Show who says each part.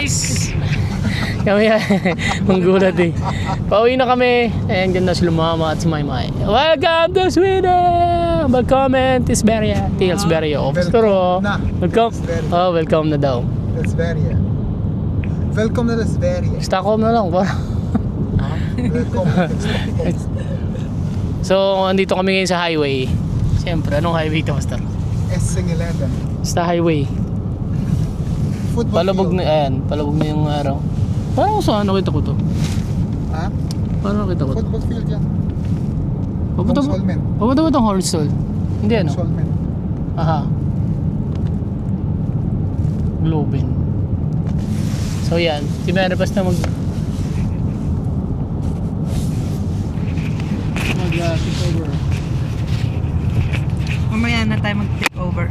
Speaker 1: guys! Kami ang gulat eh. Pauwi na kami. Ayan, ganda si Mama at si Maymay. Welcome to Sweden! Welcome to Sverige. Till Sverige.
Speaker 2: Welcome na.
Speaker 1: Welcome.
Speaker 2: Sverige.
Speaker 1: Oh, welcome na daw.
Speaker 2: That's Sverige. Welcome to Sverige.
Speaker 1: Stockholm na lang.
Speaker 2: Welcome to Stockholm.
Speaker 1: So, andito kami ngayon sa highway. Siyempre, anong highway ito, Master?
Speaker 2: S11.
Speaker 1: Basta highway.
Speaker 2: Football
Speaker 1: Palabog
Speaker 2: field.
Speaker 1: na, ayan. Palabog na yung araw. Parang saan nakita ko to?
Speaker 2: Ha?
Speaker 1: Parang nakita ko to?
Speaker 2: Football field yan.
Speaker 1: Papunta ba?
Speaker 2: Solmen.
Speaker 1: Papunta ba itong Hornstull? Hindi ano?
Speaker 2: Solmen.
Speaker 1: Aha. Globen. So yan. Si Mary basta take over.
Speaker 3: Mamaya na tayo mag-take over.